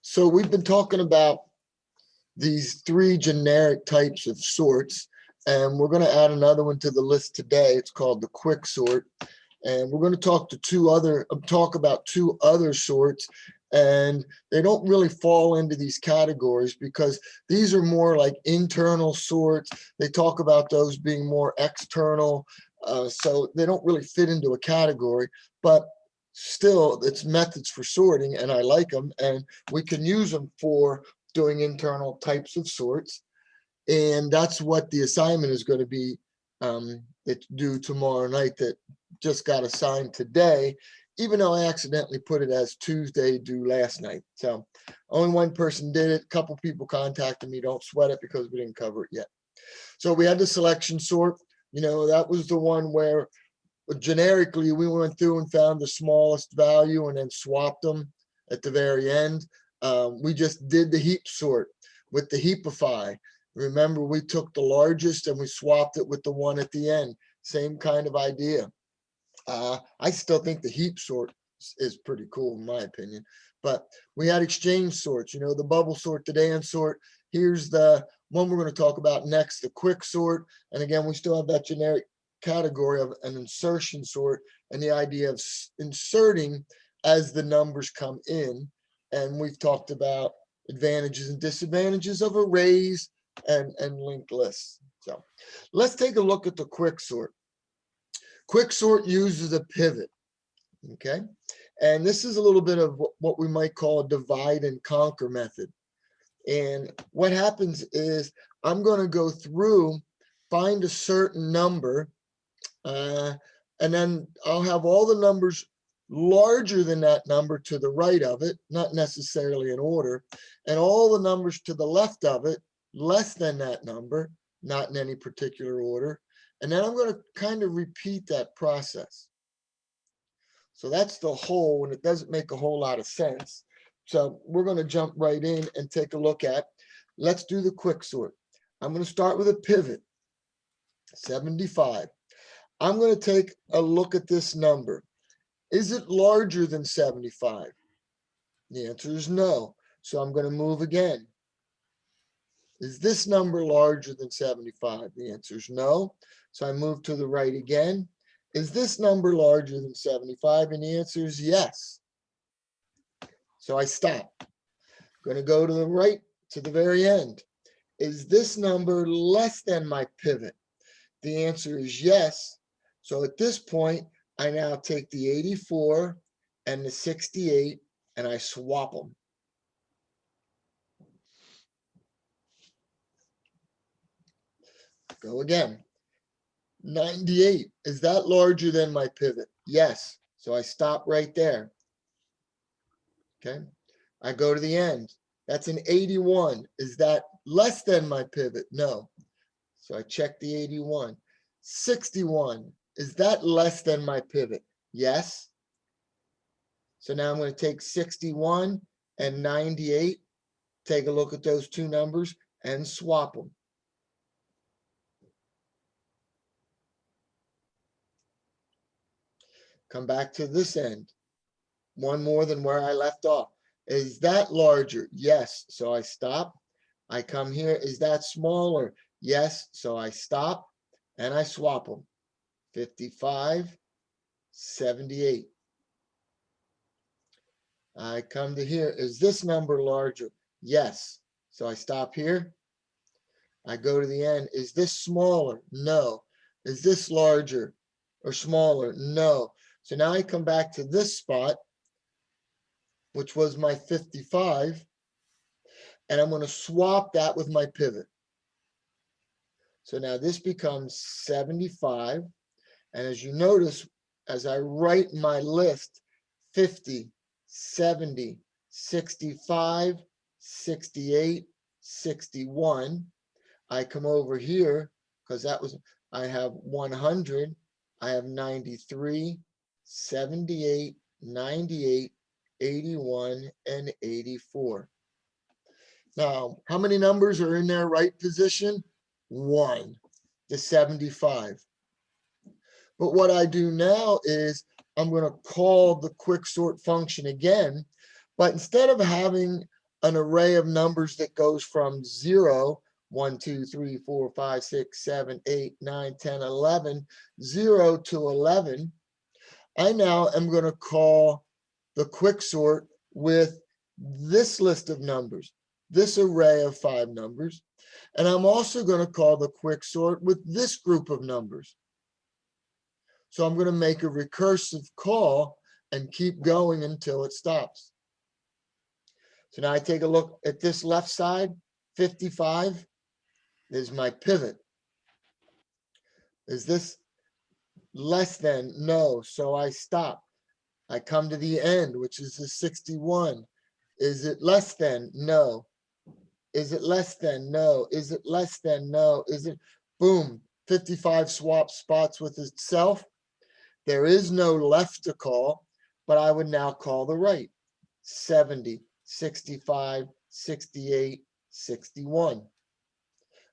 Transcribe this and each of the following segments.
So we've been talking about these three generic types of sorts, and we're going to add another one to the list today. It's called the quick sort, and we're going to talk about two other sorts, and they don't really fall into these categories because these are more like internal sorts. They talk about those being more external, so they don't really fit into a category, but still it's methods for sorting, and I like them, and we can use them for doing internal types of sorts. And that's what the assignment is going to be. It's due tomorrow night, that just got assigned today, even though I accidentally put it as Tuesday due last night. So only one person did it. A couple people contacted me. Don't sweat it because we didn't cover it yet. So we had the selection sort. That was the one where generically we went through and found the smallest value and then swapped them at the very end. We just did the heap sort with the heapify. Remember, we took the largest and we swapped it with the one at the end. Same kind of idea. I still think the heap sort is pretty cool in my opinion. But we had exchange sorts, the bubble sort, the dance sort. Here's the one we're going to talk about next, the quick sort. And again, we still have that generic category of an insertion sort and the idea of inserting as the numbers come in. And we've talked about advantages and disadvantages of arrays and linked lists. So let's take a look at the quick sort. Quick sort uses a pivot, okay? And this is a little bit of what we might call a divide and conquer method. And what happens is I'm going to go through, find a certain number, and then I'll have all the numbers larger than that number to the right of it, not necessarily in order, and all the numbers to the left of it less than that number, not in any particular order. And then I'm going to kind of repeat that process. So that's the whole, and it doesn't make a whole lot of sense. So we're going to jump right in and take a look at, let's do the quick sort. I'm going to start with a pivot, 75. I'm going to take a look at this number. Is it larger than 75? The answer is no. So I'm going to move again. Is this number larger than 75? The answer is no. So I move to the right again. Is this number larger than 75? And the answer is yes. So I stop. I'm going to go to the right to the very end. Is this number less than my pivot? The answer is yes. So at this point, I now take the 84 and the 68 and I swap them. Go again. 98, is that larger than my pivot? Yes. So I stop right there. Okay. I go to the end. That's an 81. Is that less than my pivot? No. So I check the 81. 61, is that less than my pivot? Yes. So now I'm going to take 61 and 98, take a look at those two numbers and swap them. Come back to this end. One more than where I left off. Is that larger? Yes. So I stop. I come here. Is that smaller? Yes. So I stop and I swap them. 55, 78. I come to here. Is this number larger? Yes. So I stop here. I go to the end. Is this smaller? No. Is this larger or smaller? No. So now I come back to this spot, which was my 55, and I'm going to swap that with my pivot. So now this becomes 75. And as you notice, as I write my list, 50, 70, 65, 68, 61, I come over here because I have 100, I have 93, 78, 98, 81, and 84. Now, how many numbers are in their right position? 1, the 75. But what I do now is I'm going to call the quick sort function again, but instead of having an array of numbers that goes from 0, 1, 2, 3, 4, 5, 6, 7, 8, 9, 10, 11, 0 to 11, I now am going to call the quicksort with this list of numbers, this array of 5 numbers. And I'm also going to call the quicksort with this group of numbers. So I'm going to make a recursive call and keep going until it stops. So now I take a look at this left side, 55 is my pivot. Is this less than? No, so I stop. I come to the end, which is the 61. Is it less than? No. Is it less than? No. Is it less than? No. Is it? Boom. 55 swap spots with itself. There is no left to call, but I would now call the right. 70, 65, 68, 61.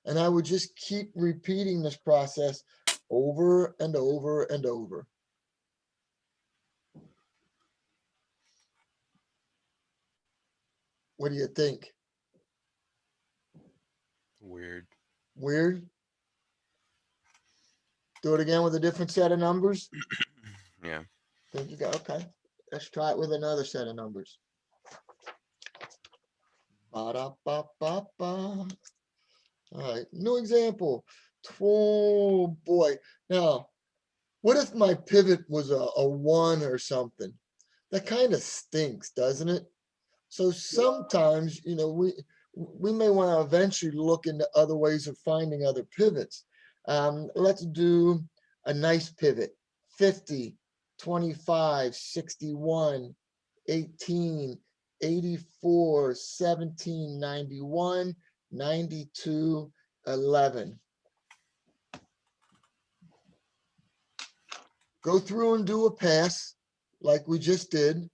And I would just keep repeating this process over and over and over. What do you think? Weird. Weird? Do it again with a different set of numbers? Yeah. Think you got, okay. Let's try it with another set of numbers. Ba-da-ba-ba-ba. All right, new example. Oh boy. Now, what if my pivot was a 1 or something? That kind of stinks, doesn't it? So sometimes, we may want to eventually look into other ways of finding other pivots. Let's do a nice pivot. 50, 25, 61, 18, 84, 17, 91, 92, 11. Go through and do a pass like we just did.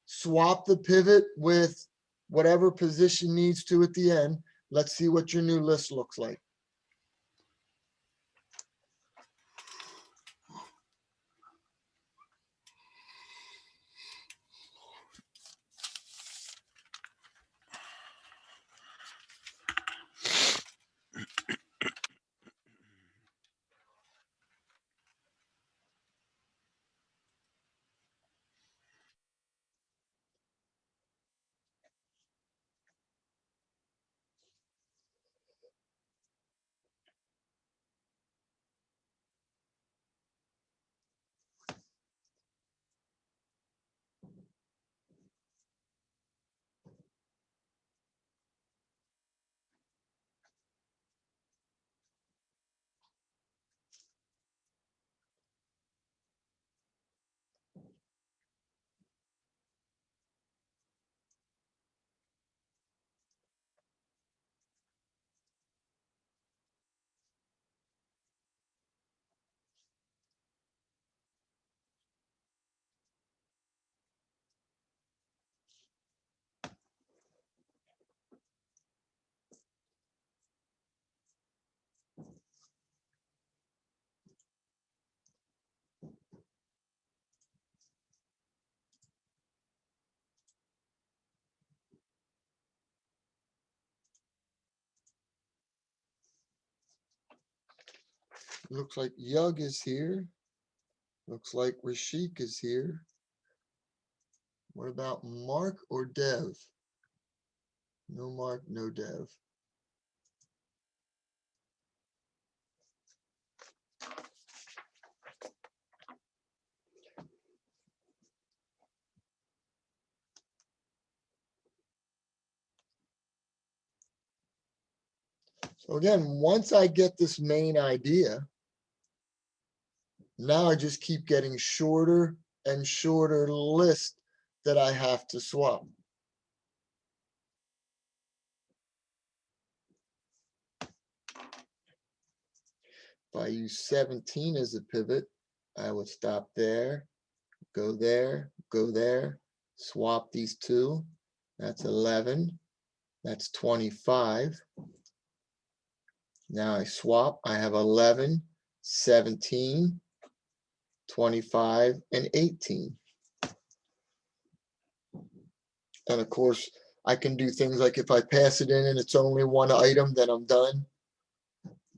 Swap the pivot with whatever position needs to at the end. Let's see what your new list looks like. Looks like Yug is here. Looks like Rashik is here. What about Mark or Dev? No Mark, no Dev. So again, once I get this main idea, now I just keep getting shorter and shorter list that I have to swap. If I use 17 as a pivot, I would stop there, go there, go there, swap these two. That's 11. That's 25. Now I swap. I have 11, 17, 25, and 18. And of course, I can do things like if I pass it in and it's only one item, then I'm done.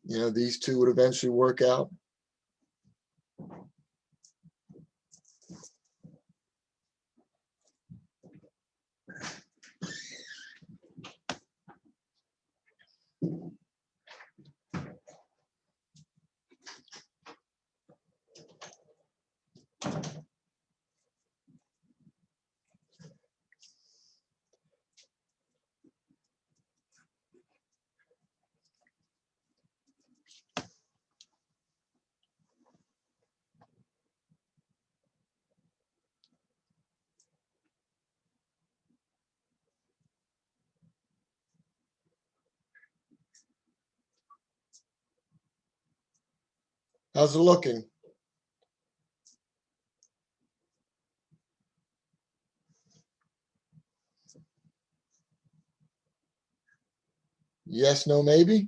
You know, these two would eventually work out. How's it looking? Yes, no, maybe?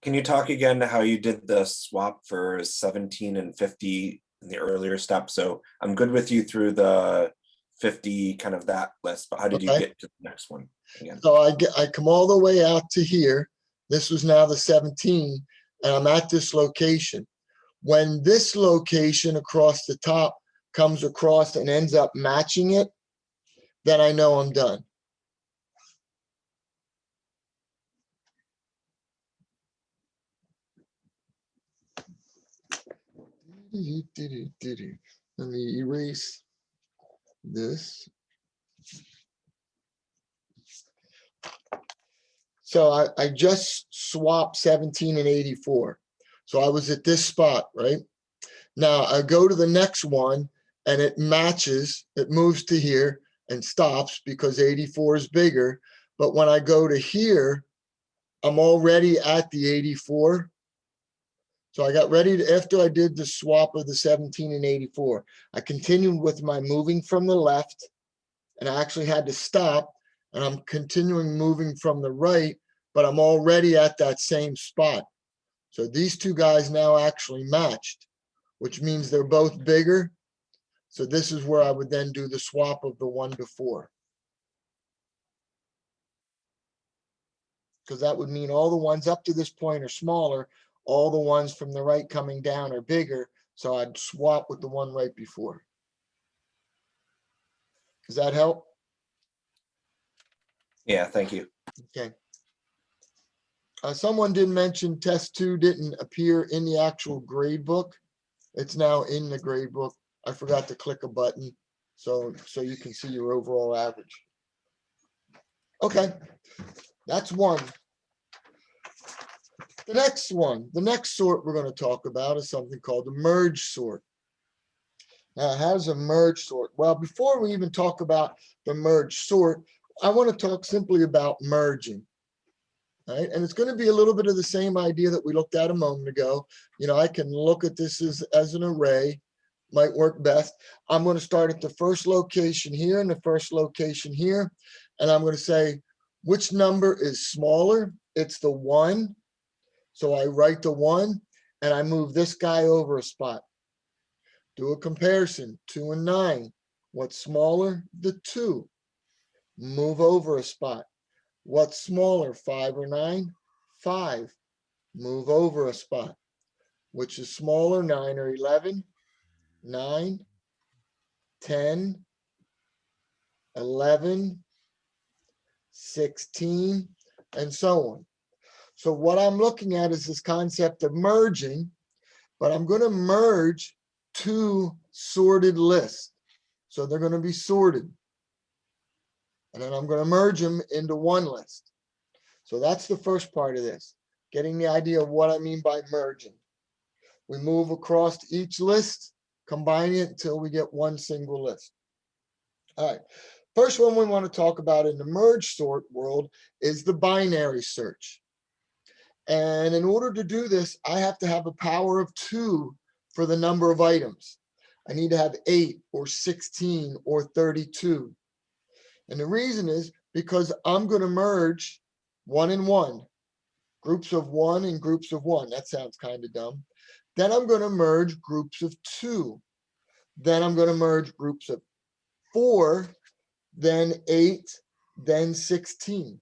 Can you talk again to how you did the swap for 17 and 50 in the earlier step? So I'm good with you through the 50, kind of that list, but how did you Okay. get to the next one again? So I come all the way out to here. This was now the 17, and I'm at this location. When this location across the top comes across and ends up matching it, then I know I'm done. Let me erase this. So I just swapped 17 and 84. So I was at this spot, right? Now I go to the next one and it matches, it moves to here and stops because 84 is bigger. But when I go to here, I'm already at the 84. So I got ready to, after I did the swap of the 17 and 84, I continued with my moving from the left, and I actually had to stop, and I'm continuing moving from the right, but I'm already at that same spot. So these two guys now actually matched, which means they're both bigger. So this is where I would then do the swap of the one before. Because that would mean all the ones up to this point are smaller, all the ones from the right coming down are bigger. So I'd swap with the one right before. Does that help? Yeah, thank you. Okay. Someone did mention test 2 didn't appear in the actual grade book. It's now in the grade book. I forgot to click a button so you can see your overall average. Okay, that's one. The next one, the next sort we're going to talk about is something called the merge sort. Now, how does a merge sort? Well, before we even talk about the merge sort, I want to talk simply about merging. Right? And it's going to be a little bit of the same idea that we looked at a moment ago. You know, I can look at this as an array, might work best. I'm going to start at the first location here and the first location here. And I'm going to say, which number is smaller? It's the 1. So I write the 1 and I move this guy over a spot. Do a comparison, 2 and 9. What's smaller? The 2. Move over a spot. What's smaller, 5 or 9? 5. Move over a spot. Which is smaller, 9 or 11? 9, 10, 11, 16, and so on. So what I'm looking at is this concept of merging, but I'm going to merge 2 sorted lists. So they're going to be sorted. And then I'm going to merge them into one list. So that's the first part of this, getting the idea of what I mean by merging. We move across each list, combine it until we get one single list. All right. First one we want to talk about in the merge sort world is the binary search. And in order to do this, I have to have a power of 2 for the number of items. I need to have 8 or 16 or 32. And the reason is because I'm going to merge 1 and 1, groups of 1 and groups of 1. That sounds kind of dumb. Then I'm going to merge groups of 2. Then I'm going to merge groups of 4, then 8, then 16.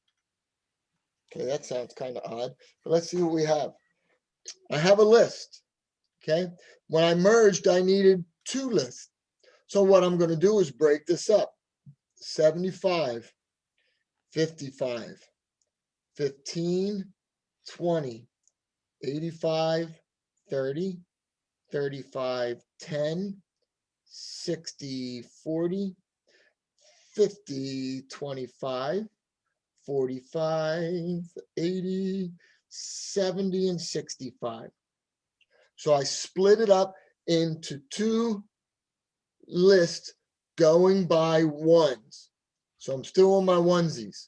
Okay, that sounds kind of odd, but let's see what we have. I have a list. Okay, when I merged, I needed 2 lists. So what I'm going to do is break this up. 75, 55, 15, 20, 85, 30, 35, 10, 60, 40, 50, 25, 45, 80, 70, and 65. So I split it up into 2 lists going by ones. So I'm still on my onesies.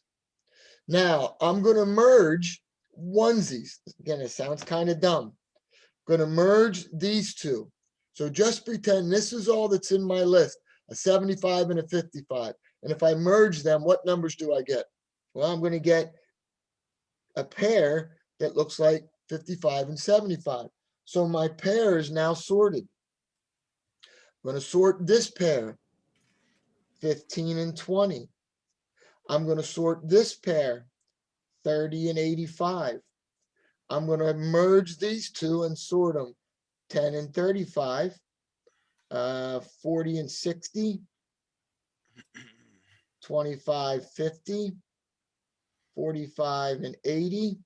Now I'm going to merge onesies. Again, it sounds kind of dumb. Going to merge these 2. So just pretend this is all that's in my list, a 75 and a 55. And if I merge them, what numbers do I get? Well, I'm going to get a pair that looks like 55 and 75. So my pair is now sorted. I'm going to sort this pair, 15 and 20. I'm going to sort this pair, 30 and 85. I'm going to merge these 2 and sort them, 10 and 35, 40 and 60, 25, 50, 45 and 80,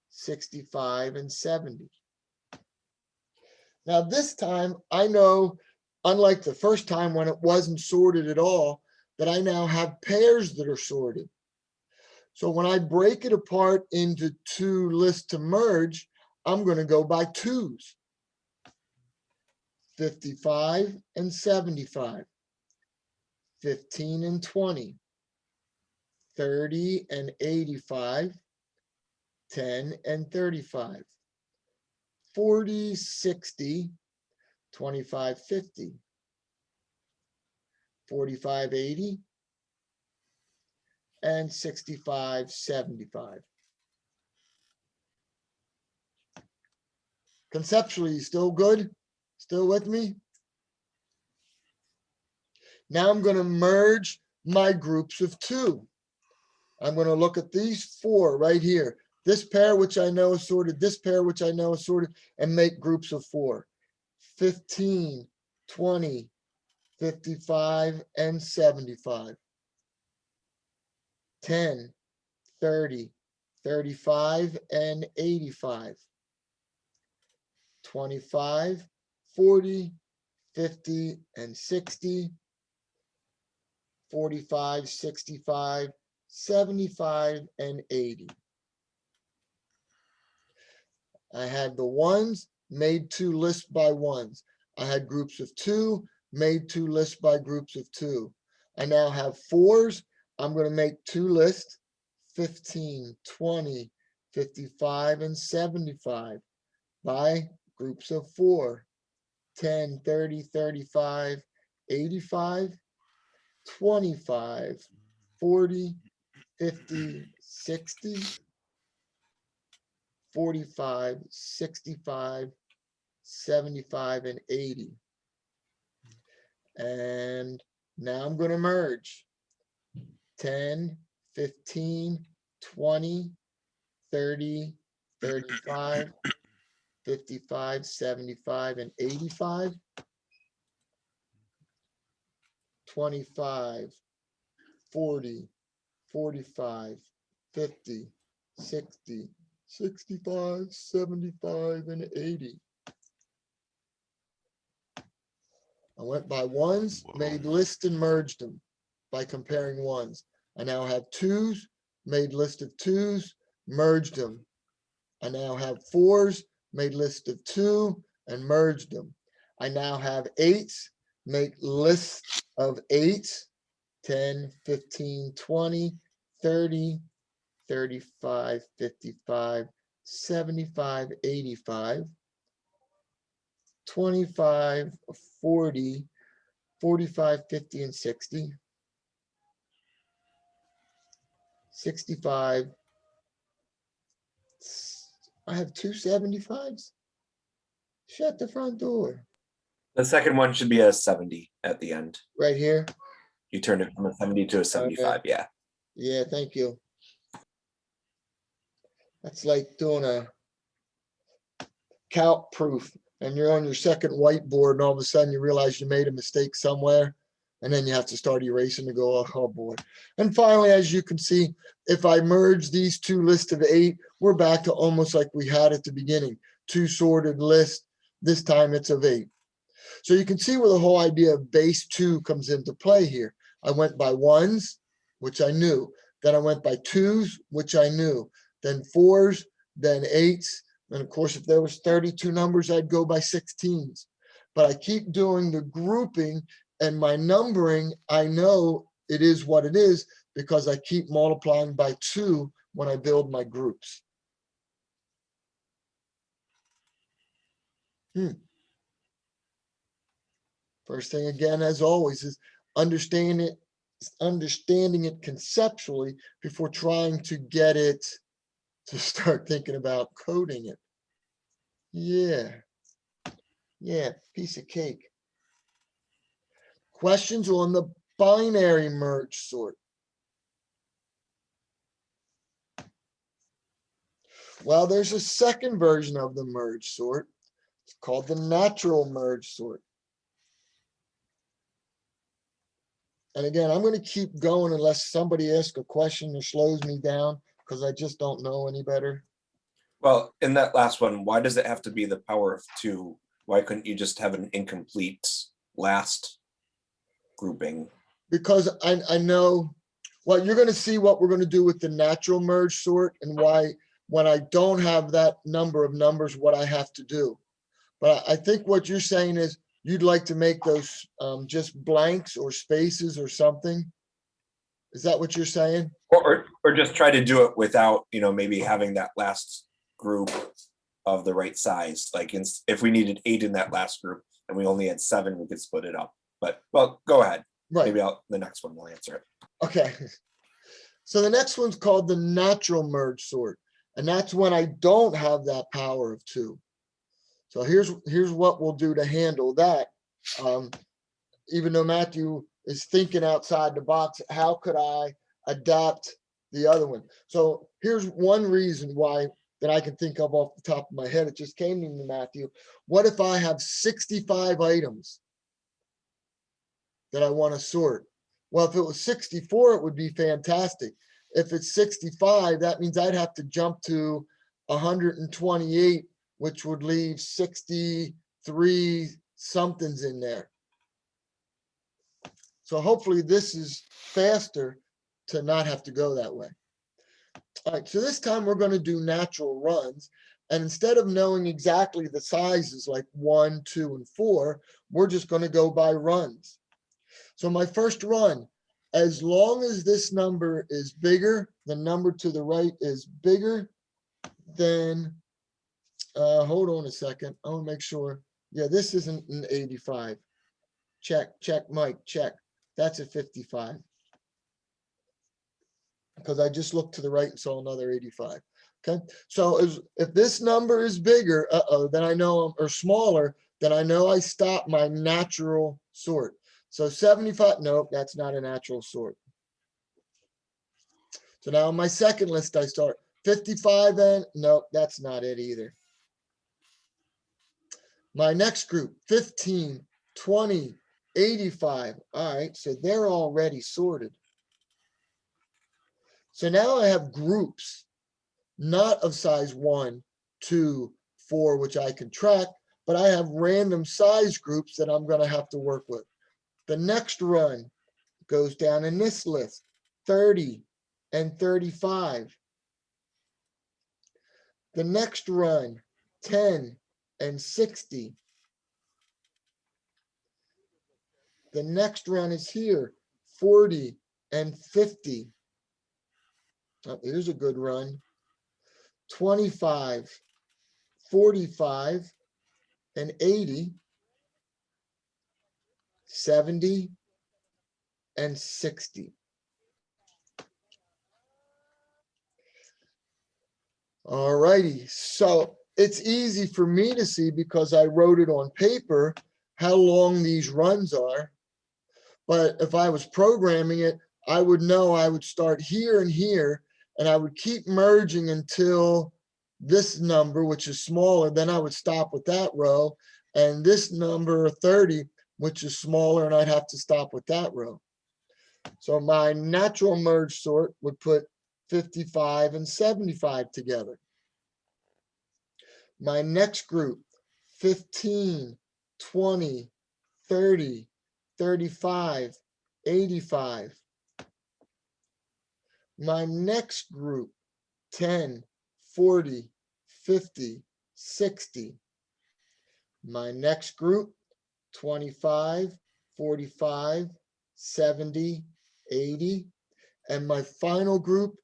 65 and 70. Now this time I know, unlike the first time when it wasn't sorted at all, that I now have pairs that are sorted. So when I break it apart into 2 lists to merge, I'm going to go by 2s. 55 and 75, 15 and 20, 30 and 85, 10 and 35, 40, 60, 25, 50, 45, 80, and 65, 75. Conceptually, still good? Still with me? Now I'm going to merge my groups of 2. I'm going to look at these 4 right here. This pair, which I know is sorted, this pair, which I know is sorted, and make groups of 4. 15, 20, 55, and 75. 10, 30, 35, and 85. 25, 40, 50, and 60. 45, 65, 75, and 80. I had the ones, made 2 lists by ones. I had groups of 2, made 2 lists by groups of 2. I now have 4s. I'm going to make 2 lists, 15, 20, 55, and 75 by groups of 4, 10, 30, 35, 85, 25, 40, 50, 60, 45, 65, 75, and 80. And now I'm going to merge 10, 15, 20, 30, 35, 55, 75, and 85. 25, 40, 45, 50, 60, 65, 75, and 80. I went by ones, made lists and merged them by comparing ones. I now have 2s, made list of 2s, merged them. I now have 4s, made list of 2 and merged them. I now have 8s, make list of 8s, 10, 15, 20, 30, 35, 55, 75, 85, 25, 40, 45, 50, and 60, 65. I have 2 75s. Shut the front door. The second one should be a 70 at the end. Right here. You turned it from a 70 to a 75, yeah. Yeah, thank you. That's like doing a calc proof and you're on your second whiteboard and all of a sudden you realize you made a mistake somewhere. And then you have to start erasing to go, oh boy. And finally, as you can see, if I merge these two lists of 8, we're back to almost like we had at the beginning. 2 sorted lists. This time it's of 8. So you can see where the whole idea of base 2 comes into play here. I went by 1s, which I knew. Then I went by 2s, which I knew. Then 4s, then 8s. And of course, if there was 32 numbers, I'd go by 16s. But I keep doing the grouping and my numbering, I know it is what it is because I keep multiplying by 2 when I build my groups. First thing again, as always, is understanding it conceptually before trying to get it to start thinking about coding it. Yeah, piece of cake. Questions on the binary merge sort. Well, there's a second version of the merge sort. It's called the natural merge sort. And again, I'm going to keep going unless somebody asks a question or slows me down because I just don't know any better. Well, in that last one, why does it have to be the power of 2? Why couldn't you just have an incomplete last grouping? Because I know, well, you're going to see what we're going to do with the natural merge sort and why when I don't have that number of numbers, what I have to do. But I think what you're saying is you'd like to make those just blanks or spaces or something. Is that what you're saying? Or just try to do it without, maybe having that last group of the right size. Like if we needed 8 in that last group and we only had 7, we could split it up. But, well, go ahead. Right. Maybe the next one will answer it. Okay. So the next one's called the natural merge sort. And that's when I don't have that power of 2. So here's what we'll do to handle that. Even though Matthew is thinking outside the box, how could I adapt the other one? So here's one reason why that I can think of off the top of my head. It just came to me, Matthew. What if I have 65 items that I want to sort? Well, if it was 64, it would be fantastic. If it's 65, that means I'd have to jump to 128, which would leave 63 somethings in there. So hopefully this is faster to not have to go that way. All right, so this time we're going to do natural runs. And instead of knowing exactly the sizes like 1, 2, and 4, we're just going to go by runs. So my first run, as long as this number is bigger, the number to the right is bigger than, hold on a second. I want to make sure. Yeah, this isn't an 85. Check, Mike, check. That's a 55. Because I just looked to the right and saw another 85. Okay, so if this number is bigger, then I know, or smaller, then I know I stop my natural sort. So 75, nope, that's not a natural sort. So now on my second list, I start 55 and nope, that's not it either. My next group, 15, 20, 85. All right, so they're already sorted. So now I have groups, not of size 1, 2, 4, which I can track, but I have random size groups that I'm going to have to work with. The next run goes down in this list, 30 and 35. The next run, 10 and 60. The next run is here, 40 and 50. Oh, here's a good run. 25, 45, and 80, 70, and 60. All righty. So it's easy for me to see because I wrote it on paper, how long these runs are. But if I was programming it, I would know I would start here and here, and I would keep merging until this number, which is smaller, then I would stop with that row, and this number 30, which is smaller, and I'd have to stop with that row. So my natural merge sort would put 55 and 75 together. My next group, 15, 20, 30, 35, 85. My next group, 10, 40, 50, 60. My next group, 25, 45, 70, 80. And my final group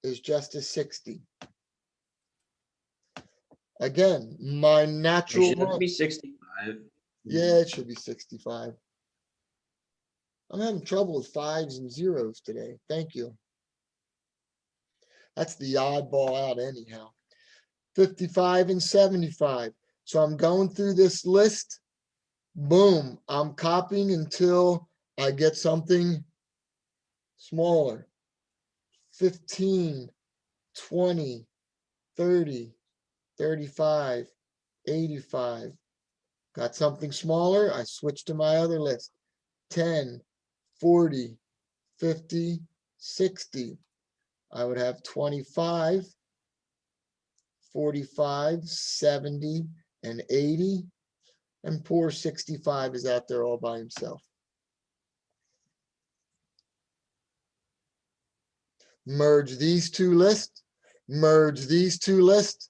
is just a 60. Again, my natural Should run. it be 65? Yeah, it should be 65. I'm having trouble with 5s and 0s today. Thank you. That's the oddball out anyhow. 55 and 75. So I'm going through this list. Boom. I'm copying until I get something smaller. 15, 20, 30, 35, 85. Got something smaller. I switch to my other list. 10, 40, 50, 60. I would have 25, 45, 70, and 80. And poor 65 is out there all by himself. Merge these two lists, merge these two lists,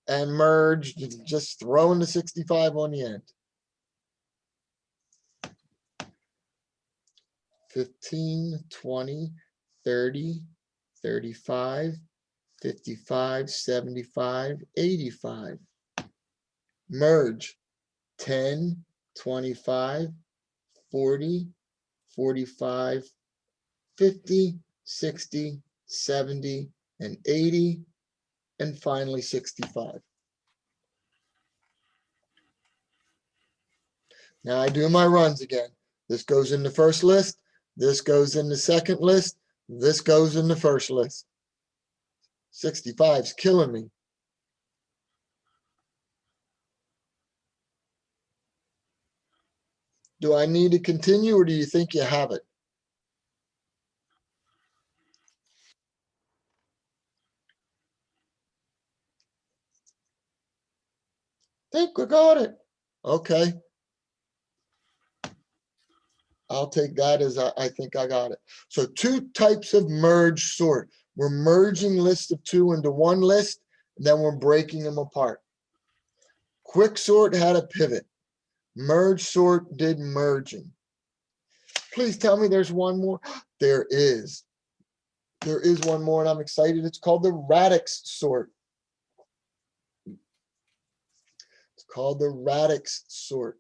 and merge, just throwing the 65 on the end. 15, 20, 30, 35, 55, 75, 85. Merge 10, 25, 40, 45, 50, 60, 70, and 80, and finally 65. Now I do my runs again. This goes in the first list, this goes in the second list, this goes in the first list. 65's killing me. Do I need to continue, or do you think you have it? Think we got it. Okay. I'll take that as I think I got it. So 2 types of merge sort. We're merging lists of 2 into one list, and then we're breaking them apart. Quick sort had a pivot. Merge sort did merging. Please tell me there's one more. There is. There is one more, and I'm excited. It's called the Radix sort. It's called the Radix sort.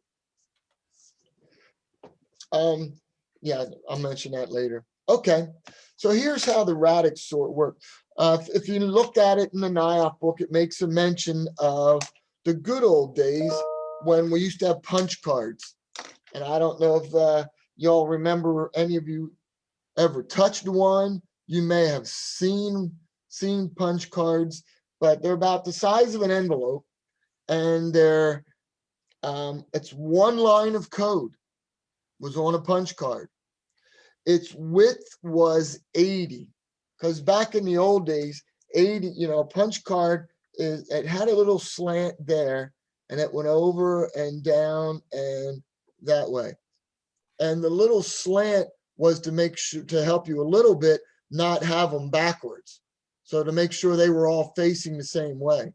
Yeah, I'll mention that later. Okay, so here's how the Radix sort works. If you looked at it in the NIOP book, it makes a mention of the good old days when we used to have punch cards. And I don't know if y'all remember, any of you ever touched one. You may have seen punch cards, but they're about the size of an envelope, and they're it's one line of code was on a punch card. Its width was 80, because back in the old days, 80, a punch card it had a little slant there, and it went over and down and that way. And the little slant was to make sure, to help you a little bit, not have them backwards. So to make sure they were all facing the same way.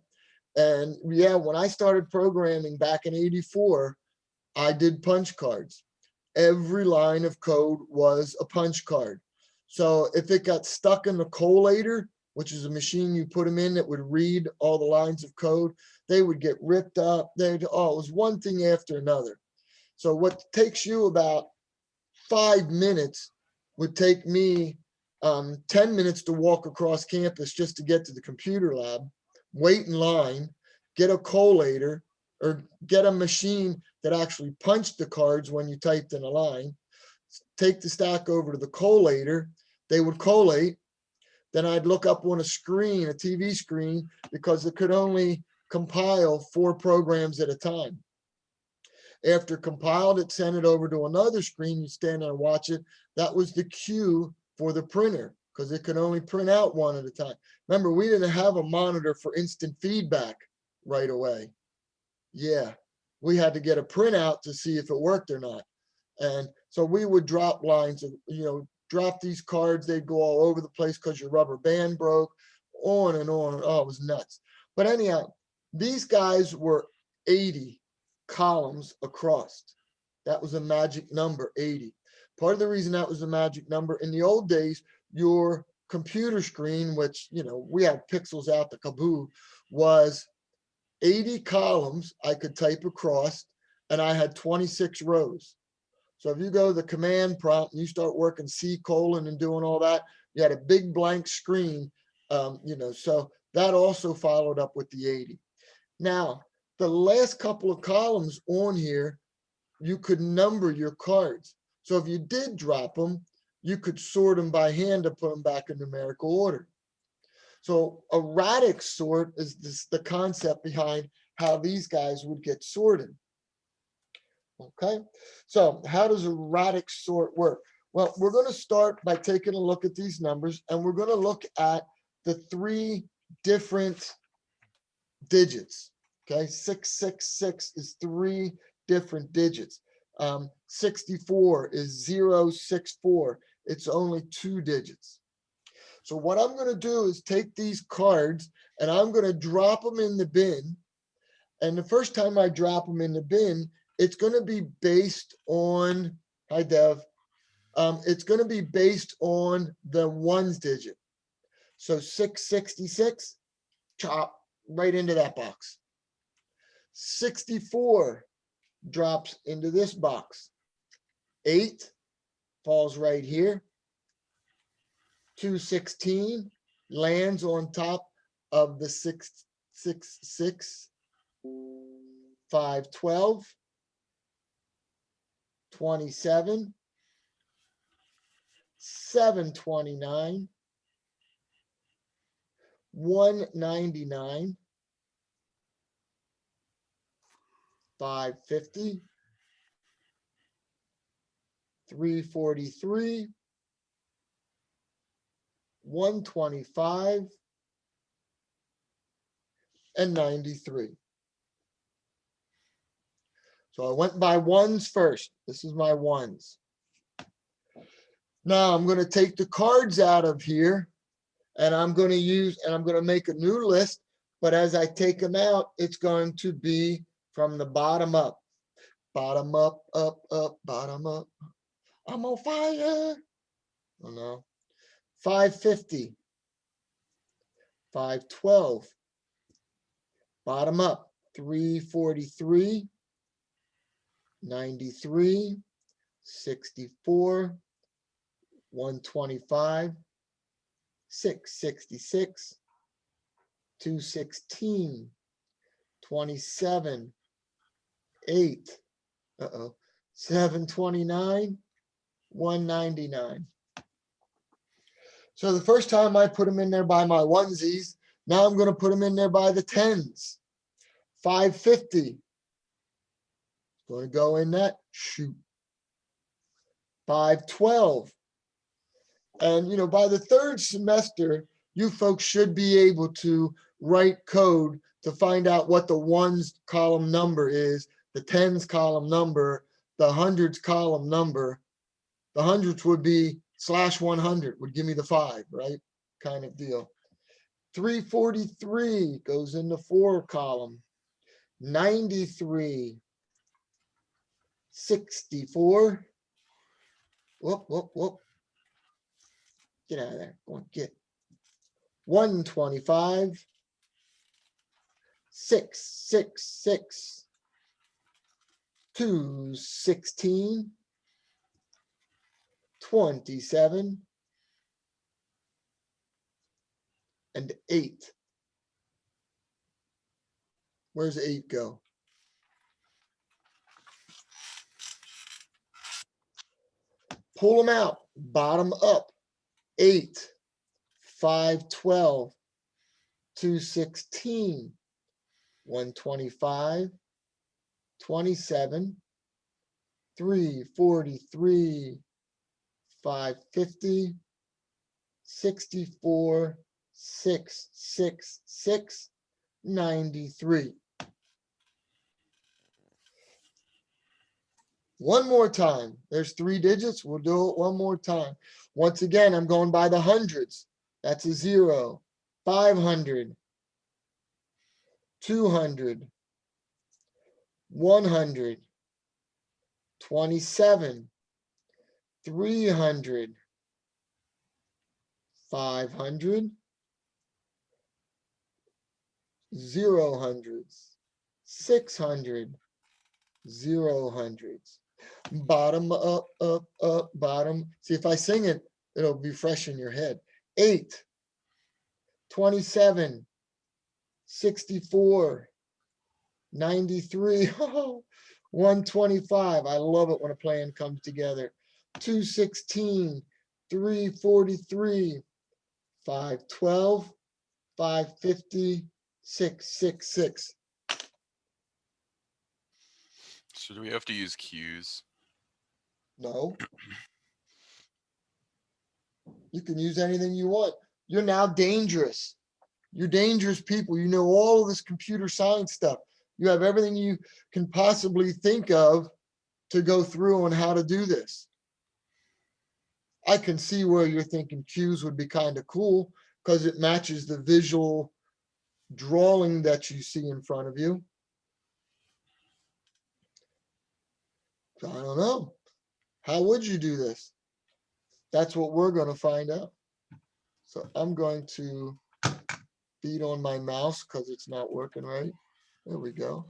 And yeah, when I started programming back in '84, I did punch cards. Every line of code was a punch card. So if it got stuck in the collator, which is a machine you put them in that would read all the lines of code, they would get ripped up. It was one thing after another. So what takes you about 5 minutes would take me 10 minutes to walk across campus just to get to the computer lab, wait in line, get a collator or get a machine that actually punched the cards when you typed in a line, take the stack over to the collator, they would collate. Then I'd look up on a screen, a TV screen, because it could only compile 4 programs at a time. After compiled, it sent it over to another screen. You stand there and watch it. That was the cue for the printer, because it could only print out 1 at a time. Remember, we didn't have a monitor for instant feedback right away. Yeah, we had to get a printout to see if it worked or not. And so we would drop lines of, drop these cards. They'd go all over the place because your rubber band broke, on and on. Oh, it was nuts. But anyhow, these guys were 80 columns across. That was a magic number, 80. Part of the reason that was a magic number, in the old days, your computer screen, which, we had pixels out the kaboo, was 80 columns I could type across, and I had 26 rows. So if you go to the command prompt and you start working C colon and doing all that, you had a big blank screen, so that also followed up with the 80. Now, the last couple of columns on here, you could number your cards. So if you did drop them, you could sort them by hand to put them back in numerical order. So a Radix sort is the concept behind how these guys would get sorted. Okay, so how does a Radix sort work? Well, we're going to start by taking a look at these numbers, and we're going to look at the 3 different digits. Okay, 666 is 3 different digits. 64 is 064. It's only 2 digits. So what I'm going to do is take these cards and I'm going to drop them in the bin. And the first time I drop them in the bin, it's going to be based on, hi Dev, it's going to be based on the 1s digit. So 666, chop right into that box. 64 drops into this box. 8 falls right here. 216 lands on top of the 666. 512. 27. 729. 199. 550. 343. 125. And 93. So I went by 1s first. This is my 1s. Now I'm going to take the cards out of here and I'm going to make a new list. But as I take them out, it's going to be from the bottom up. Bottom up, up, up, bottom up. I'm on fire. Oh no. 550. 512. Bottom up. 343. 93. 64. 125. 666. 216. 27. 8. 729. 199. So the first time I put them in there by my 1sies, now I'm going to put them in there by the 10s. 550. Going to go in that. Shoot. 512. And, by the 3rd semester, you folks should be able to write code to find out what the 1s column number is, the 10s column number, the 100s column number. The 100s would be /100 would give me the 5, right? Kind of deal. 343 goes in the 4 column. 93. 64. Whoop, whoop, whoop. Get out of there. Go on, get. 125. 666. 216. 27. And 8. Where's 8 go? Pull them out, bottom up. 8, 5, 12, 216, 125, 27, 343, 550, 64, 666, 93. One more time. There's 3 digits. We'll do it one more time. Once again, I'm going by the hundreds. That's a 0, 500, 200, 100, 27, 300, 500, 0 hundreds, 600, 0 hundreds. Bottom up, up, up, bottom. See, if I sing it, it'll be fresh in your head. 8, 27, 64, 93, 125. I love it when a plan comes together. 216, 343, 512, 550, 666. So do we have to use cues? No. You can use anything you want. You're now dangerous. You're dangerous people. You know all of this computer science stuff. You have everything you can possibly think of to go through on how to do this. I can see where you're thinking cues would be kind of cool because it matches the visual drawing that you see in front of you. I don't know. How would you do this? That's what we're going to find out. So I'm going to beat on my mouse because it's not working right. There we go.